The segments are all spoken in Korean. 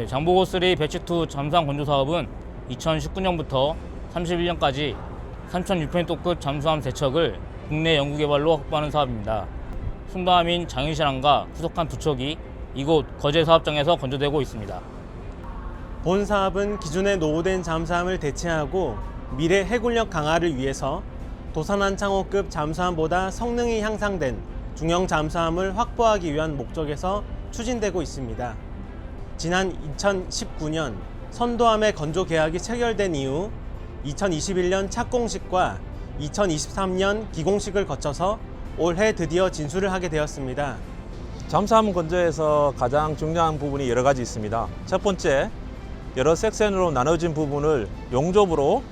네, 장보고3 배치2 잠수함 건조 사업은 2019년부터 31년까지 3,600톤급 잠수함 세척을 국내 연구개발로 확보하는 사업입니다. 순도함인 장유실함과 후속한 두 척이 이곳 거제 사업장에서 건조되고 있습니다. 본 사업은 기존의 노후된 잠수함을 대체하고 미래 해군력 강화를 위해서 도산한창호급 잠수함보다 성능이 향상된 중형 잠수함을 확보하기 위한 목적에서 추진되고 있습니다. 지난 2019년 선도함의 건조 계약이 체결된 이후 2021년 착공식과 2023년 기공식을 거쳐서 올해 드디어 진수를 하게 되었습니다. 잠수함 건조에서 가장 중요한 부분이 여러 가지 있습니다. 첫 번째, 여러 섹션으로 나눠진 부분을 용접으로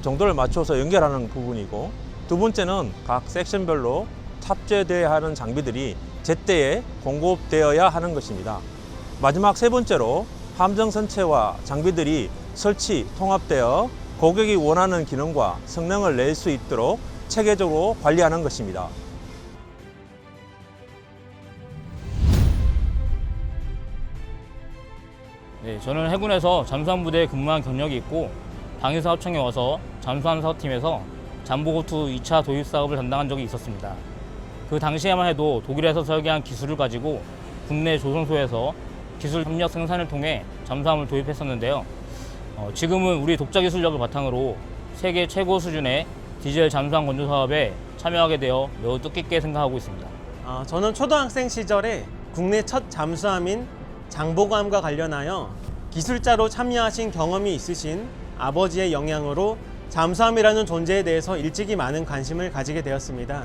정도를 맞춰서 연결하는 부분이고, 두 번째는 각 섹션별로 탑재되어야 하는 장비들이 제때에 공급되어야 하는 것입니다. 마지막 세 번째로 함정 선체와 장비들이 설치, 통합되어 고객이 원하는 기능과 성능을 낼 수 있도록 체계적으로 관리하는 것입니다. 네, 저는 해군에서 잠수함 부대에 근무한 경력이 있고 방위사업청에 와서 잠수함 사업팀에서 잠보고2 2차 도입 사업을 담당한 적이 있었습니다. 그 당시에만 해도 독일에서 설계한 기술을 가지고 국내 조선소에서 기술 협력 생산을 통해 잠수함을 도입했었는데요. 지금은 우리 독자 기술력을 바탕으로 세계 최고 수준의 디젤 잠수함 건조 사업에 참여하게 되어 매우 뜻깊게 생각하고 있습니다. 저는 초등학생 시절에 국내 첫 잠수함인 장보고함과 관련하여 기술자로 참여하신 경험이 있으신 아버지의 영향으로 잠수함이라는 존재에 대해서 일찍이 많은 관심을 가지게 되었습니다.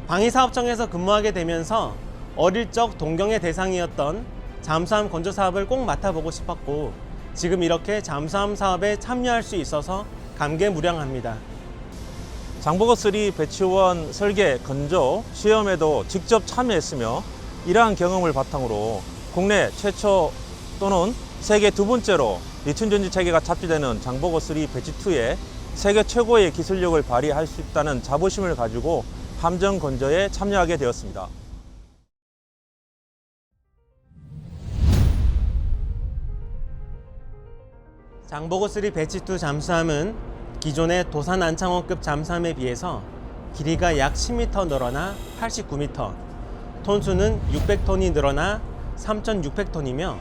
방위사업청에서 근무하게 되면서 어릴 적 동경의 대상이었던 잠수함 건조 사업을 꼭 맡아보고 싶었고, 지금 이렇게 잠수함 사업에 참여할 수 있어서 감개무량합니다. 장보고3 배치1 설계, 건조, 시험에도 직접 참여했으며, 이러한 경험을 바탕으로 국내 최초 또는 세계 두 번째로 리튬 전지 체계가 탑재되는 장보고3 배치2에 세계 최고의 기술력을 발휘할 수 있다는 자부심을 가지고 함정 건조에 참여하게 되었습니다. 장보고3 배치2 잠수함은 기존의 도산 안창호급 잠수함에 비해서 길이가 약 10m 늘어나 89m, 톤수는 600톤이 늘어나 3,600톤이며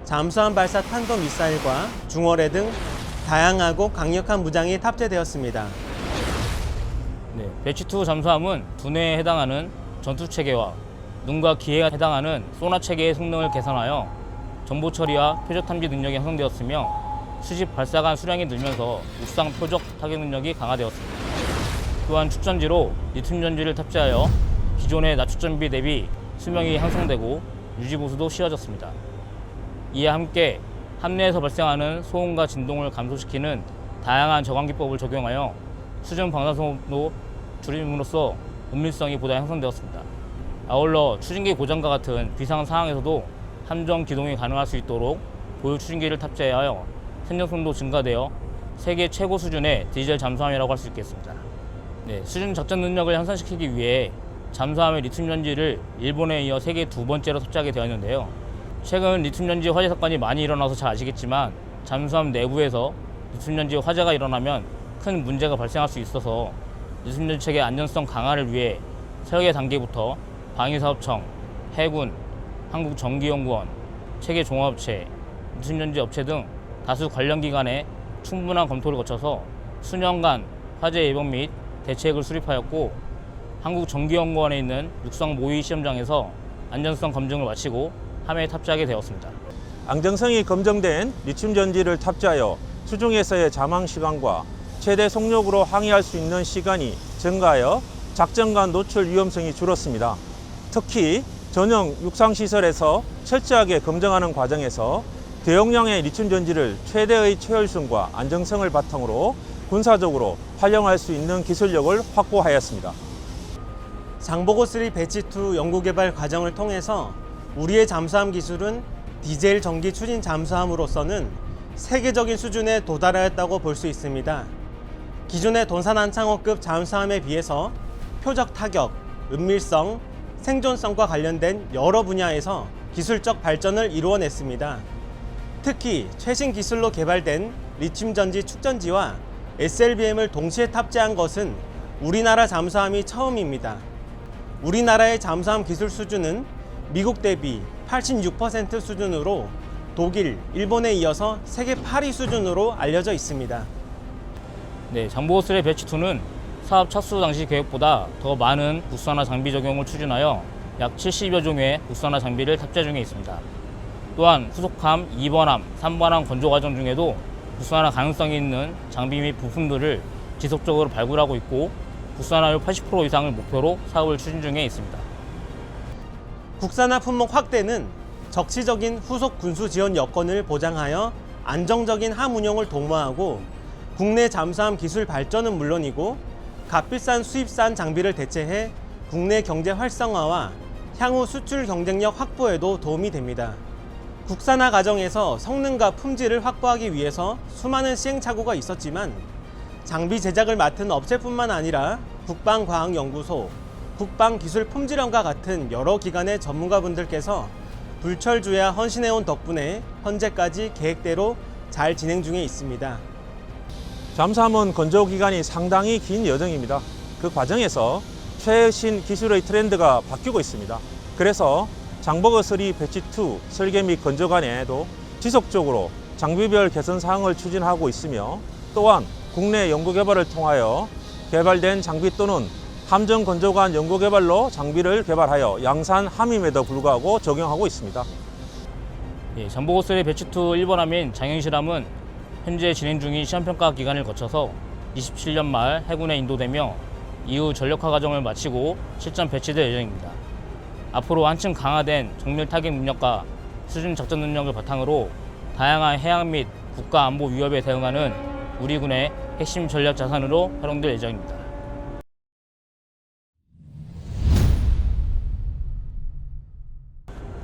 잠수함 발사 탄도미사일과 중어뢰 등 다양하고 강력한 무장이 탑재되었습니다. 네, 배치2 잠수함은 두뇌에 해당하는 전투 체계와 눈과 귀에 해당하는 소나 체계의 성능을 개선하여 정보 처리와 표적 탐지 능력이 향상되었으며 수십 발사관 수량이 늘면서 육상 표적 타격 능력이 강화되었습니다. 또한 축전지로 리튬 전지를 탑재하여 기존의 낮축전비 대비 수명이 향상되고 유지보수도 쉬워졌습니다. 이에 함께 함내에서 발생하는 소음과 진동을 감소시키는 다양한 저감기법을 적용하여 수중 방사선도 줄임으로써 은밀성이 보다 향상되었습니다. 아울러 추진기 고장과 같은 비상 상황에서도 함정 기동이 가능할 수 있도록 보유 추진기를 탑재하여 생존성도 증가되어 세계 최고 수준의 디젤 잠수함이라고 할 수 있겠습니다. 네, 수중 작전 능력을 향상시키기 위해 잠수함의 리튬 전지를 일본에 이어 세계 두 번째로 탑재하게 되었는데요. 최근 리튬 전지 화재 사건이 많이 일어나서 잘 아시겠지만 잠수함 내부에서 리튬 전지 화재가 일어나면 큰 문제가 발생할 수 있어서 리튬 전지 체계 안전성 강화를 위해 설계 단계부터 방위사업청, 해군, 한국전기연구원, 체계 종합업체, 리튬 전지 업체 등 다수 관련 기관의 충분한 검토를 거쳐서 수년간 화재 예방 및 대책을 수립하였고, 한국전기연구원에 있는 육상 모의 시험장에서 안전성 검증을 마치고 함에 탑재하게 되었습니다. 안정성이 검증된 리튬 전지를 탑재하여 수중에서의 잠항 시간과 최대 속력으로 항해할 수 있는 시간이 증가하여 작전간 노출 위험성이 줄었습니다. 특히 전용 육상시설에서 철저하게 검증하는 과정에서 대용량의 리튬 전지를 최대의 최혈순과 안정성을 바탕으로 군사적으로 활용할 수 있는 기술력을 확보하였습니다. 장보고3 배치2 연구개발 과정을 통해서 우리의 잠수함 기술은 디젤 전기 추진 잠수함으로서는 세계적인 수준에 도달하였다고 볼 수 있습니다. 기존의 도산안창호급 잠수함에 비해서 표적 타격, 은밀성, 생존성과 관련된 여러 분야에서 기술적 발전을 이루어냈습니다. 특히 최신 기술로 개발된 리튬 전지 축전지와 SLBM을 동시에 탑재한 것은 우리나라 잠수함이 처음입니다. 우리나라의 잠수함 기술 수준은 미국 대비 86% 수준으로 독일, 일본에 이어서 세계 8위 수준으로 알려져 있습니다. 네, 장보고3의 배치2는 사업 착수 당시 계획보다 더 많은 국산화 장비 적용을 추진하여 약 70여 종의 국산화 장비를 탑재 중에 있습니다. 또한 후속함 2번함, 3번함 건조 과정 중에도 국산화 가능성이 있는 장비 및 부품들을 지속적으로 발굴하고 있고 국산화율 80% 이상을 목표로 사업을 추진 중에 있습니다. 국산화 품목 확대는 적시적인 후속 군수 지원 여건을 보장하여 안정적인 함 운용을 도모하고 국내 잠수함 기술 발전은 물론이고 값비싼 수입산 장비를 대체해 국내 경제 활성화와 향후 수출 경쟁력 확보에도 도움이 됩니다. 국산화 과정에서 성능과 품질을 확보하기 위해서 수많은 시행착오가 있었지만 장비 제작을 맡은 업체뿐만 아니라 국방과학연구소, 국방기술품질원과 같은 여러 기관의 전문가분들께서 불철주야 헌신해온 덕분에 현재까지 계획대로 잘 진행 중에 있습니다. 잠수함은 건조 기간이 상당히 긴 여정입니다. 그 과정에서 최신 기술의 트렌드가 바뀌고 있습니다. 그래서 장보고3 배치2 설계 및 건조관에도 지속적으로 장비별 개선 사항을 추진하고 있으며 또한 국내 연구개발을 통하여 개발된 장비 또는 함정 건조관 연구개발로 장비를 개발하여 양산 함임에도 불구하고 적용하고 있습니다. 예, 장보고3 배치2 1번함인 장영실함은 현재 진행 중인 시험평가 기간을 거쳐서 27년 말 해군에 인도되며 이후 전력화 과정을 마치고 실전 배치될 예정입니다. 앞으로 한층 강화된 정밀 타격 능력과 수준 작전 능력을 바탕으로 다양한 해양 및 국가 안보 위협에 대응하는 우리 군의 핵심 전략 자산으로 활용될 예정입니다.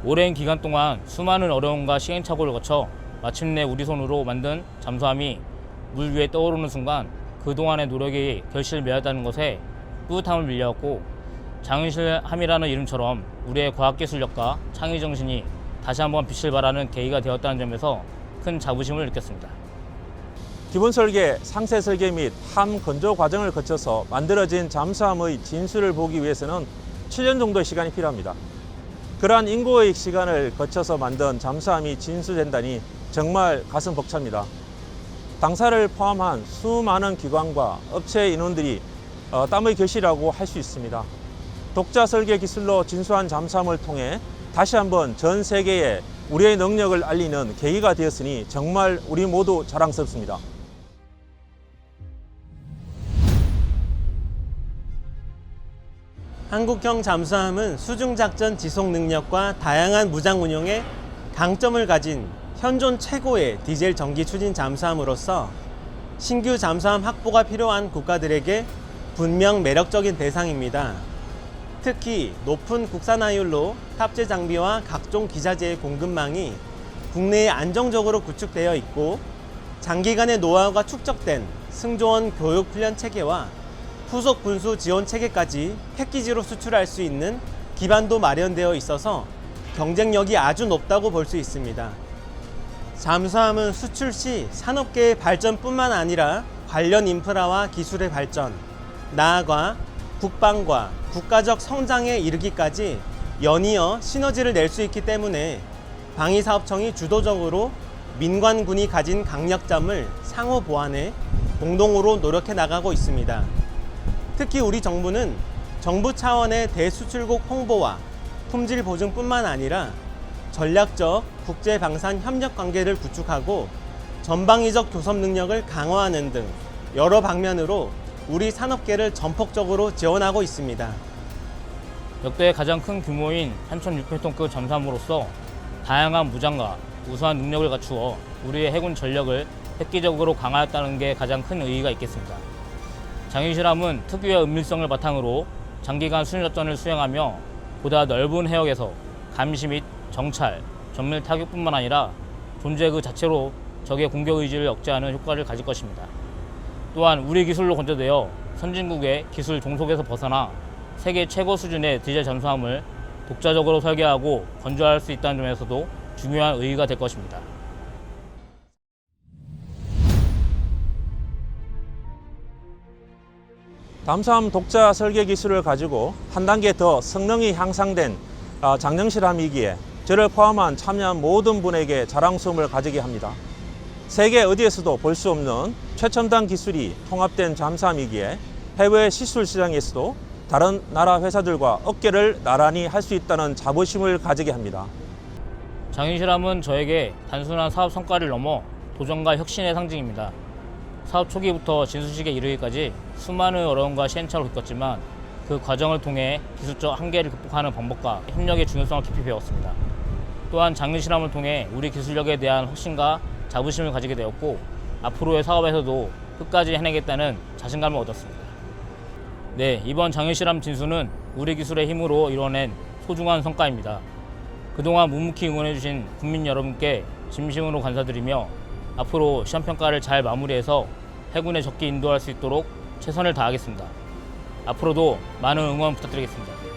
오랜 기간 동안 수많은 어려움과 시행착오를 거쳐 마침내 우리 손으로 만든 잠수함이 물 위에 떠오르는 순간 그동안의 노력이 결실을 맺었다는 것에 뿌듯함을 밀려왔고 장윤실함이라는 이름처럼 우리의 과학기술력과 창의정신이 다시 한번 빛을 발하는 계기가 되었다는 점에서 큰 자부심을 느꼈습니다. 기본 설계, 상세 설계 및 함 건조 과정을 거쳐서 만들어진 잠수함의 진수를 보기 위해서는 7년 정도의 시간이 필요합니다. 그러한 인고의 시간을 거쳐서 만든 잠수함이 진수된다니 정말 가슴 벅찹니다. 당사를 포함한 수많은 기관과 업체 인원들이 땀의 결실이라고 할 수 있습니다. 독자 설계 기술로 진수한 잠수함을 통해 다시 한번 전 세계에 우리의 능력을 알리는 계기가 되었으니 정말 우리 모두 자랑스럽습니다. 한국형 잠수함은 수중작전 지속 능력과 다양한 무장 운용에 강점을 가진 현존 최고의 디젤 전기 추진 잠수함으로서 신규 잠수함 확보가 필요한 국가들에게 분명 매력적인 대상입니다. 특히 높은 국산화율로 탑재 장비와 각종 기자재의 공급망이 국내에 안정적으로 구축되어 있고 장기간의 노하우가 축적된 승조원 교육 훈련 체계와 후속 군수 지원 체계까지 패키지로 수출할 수 있는 기반도 마련되어 있어서 경쟁력이 아주 높다고 볼 수 있습니다. 잠수함은 수출 시 산업계의 발전뿐만 아니라 관련 인프라와 기술의 발전, 나아가 국방과 국가적 성장에 이르기까지 연이어 시너지를 낼 수 있기 때문에 방위사업청이 주도적으로 민관군이 가진 강력점을 상호 보완해 공동으로 노력해 나가고 있습니다. 특히 우리 정부는 정부 차원의 대수출국 홍보와 품질 보증뿐만 아니라 전략적 국제 방산 협력 관계를 구축하고 전방위적 교섭 능력을 강화하는 등 여러 방면으로 우리 산업계를 전폭적으로 지원하고 있습니다. 역대 가장 큰 규모인 3,600톤급 잠수함으로서 다양한 무장과 우수한 능력을 갖추어 우리의 해군 전력을 획기적으로 강화했다는 게 가장 큰 의의가 있겠습니다. 장윤실함은 특유의 은밀성을 바탕으로 장기간 수중작전을 수행하며 보다 넓은 해역에서 감시 및 정찰, 정밀 타격뿐만 아니라 존재 그 자체로 적의 공격 의지를 억제하는 효과를 가질 것입니다. 또한 우리 기술로 건조되어 선진국의 기술 종속에서 벗어나 세계 최고 수준의 디젤 잠수함을 독자적으로 설계하고 건조할 수 있다는 점에서도 중요한 의의가 될 것입니다. 잠수함 독자 설계 기술을 가지고 한 단계 더 성능이 향상된 장령실함이기에 저를 포함한 참여한 모든 분에게 자랑스러움을 가지게 합니다. 세계 어디에서도 볼 수 없는 최첨단 기술이 통합된 잠수함이기에 해외 시술 시장에서도 다른 나라 회사들과 어깨를 나란히 할 수 있다는 자부심을 가지게 합니다. 장윤실함은 저에게 단순한 사업 성과를 넘어 도전과 혁신의 상징입니다. 사업 초기부터 진수식에 이르기까지 수많은 어려움과 시행착오를 겪었지만 그 과정을 통해 기술적 한계를 극복하는 방법과 협력의 중요성을 깊이 배웠습니다. 또한 장윤실함을 통해 우리 기술력에 대한 확신과 자부심을 가지게 되었고 앞으로의 사업에서도 끝까지 해내겠다는 자신감을 얻었습니다. 네, 이번 장윤실함 진수는 우리 기술의 힘으로 이뤄낸 소중한 성과입니다. 그동안 묵묵히 응원해주신 국민 여러분께 진심으로 감사드리며 앞으로 시험평가를 잘 마무리해서 해군에 적기 인도할 수 있도록 최선을 다하겠습니다. 앞으로도 많은 응원 부탁드리겠습니다.